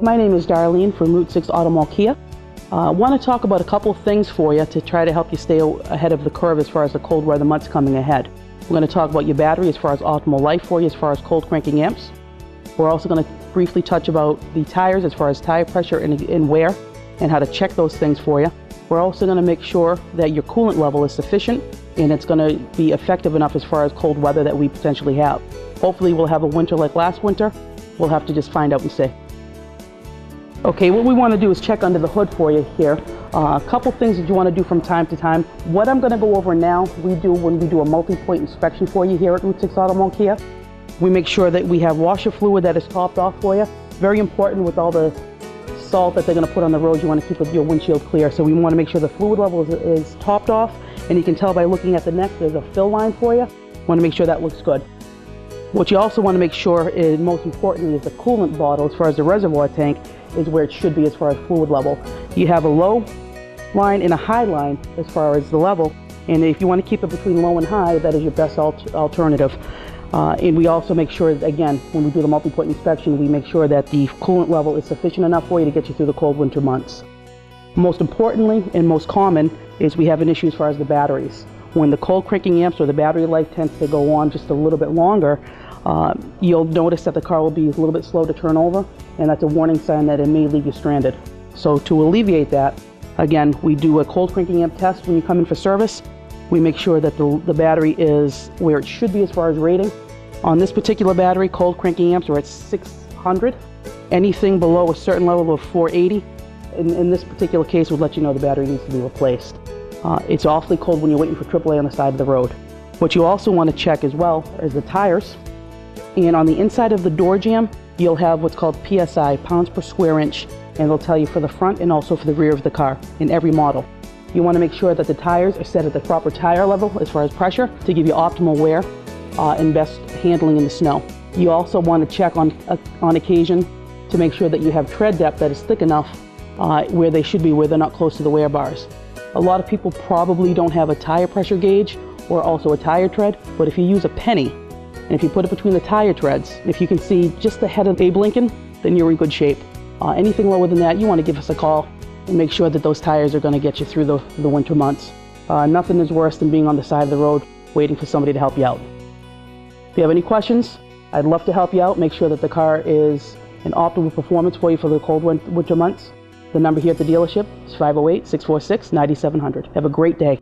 My name is Darlene from Route 6 Automall KIA. I want to talk about a couple of things for you to try to help you stay ahead of the curve as far as the cold weather months coming ahead. We're going to talk about your battery as far as optimal life for you as far as cold cranking amps. We're also going to briefly touch about the tires as far as tire pressure and wear and how to check those things for you. We're also going to make sure that your coolant level is sufficient and it's going to be effective enough as far as cold weather that we potentially have. Hopefully we'll have a winter like last winter. We'll have to just find out and see. Okay, what we want to do is check under the hood for you here. A couple things that you want to do from time to time. What I'm going to go over now, we do when we do a multi-point inspection for you here at Route 6 Automall KIA. We make sure that we have washer fluid that is topped off for you. Very important with all the salt that they're going to put on the road, you want to keep your windshield clear. So we want to make sure the fluid level is topped off, and you can tell by looking at the neck there's a fill line for you. Want to make sure that looks good. What you also want to make sure is, most importantly, is the coolant bottle as far as the reservoir tank is where it should be as far as fluid level. You have a low line and a high line as far as the level, and if you want to keep it between low and high, that is your best alternative. And we also make sure, again, when we do the multi-point inspection, we make sure that the coolant level is sufficient enough for you to get you through the cold winter months. Most importantly and most common is we have an issue as far as the batteries. When the cold cranking amps or the battery life tends to go on just a little bit longer, you'll notice that the car will be a little bit slow to turn over, and that's a warning sign that it may leave you stranded. So to alleviate that, again, we do a cold cranking amp test when you come in for service. We make sure that the battery is where it should be as far as rating. On this particular battery, cold cranking amps are at 600. Anything below a certain level of 480, in this particular case, would let you know the battery needs to be replaced. It's awfully cold when you're waiting for AAA on the side of the road. What you also want to check as well is the tires. And on the inside of the door jamb, you'll have what's called PSI, pounds per square inch, and it'll tell you for the front and also for the rear of the car in every model. You want to make sure that the tires are set at the proper tire level as far as pressure to give you optimal wear and best handling in the snow. You also want to check on occasion to make sure that you have tread depth that is thick enough where they should be, where they're not close to the wear bars. A lot of people probably don't have a tire pressure gauge or also a tire tread, but if you use a penny and if you put it between the tire treads, if you can see just the head of Abe Lincoln, then you're in good shape. Anything lower than that, you want to give us a call and make sure that those tires are going to get you through the winter months. Nothing is worse than being on the side of the road waiting for somebody to help you out. If you have any questions, I'd love to help you out. Make sure that the car is in optimal performance for you for the cold winter months. The number here at the dealership is 508-646-9700. Have a great day.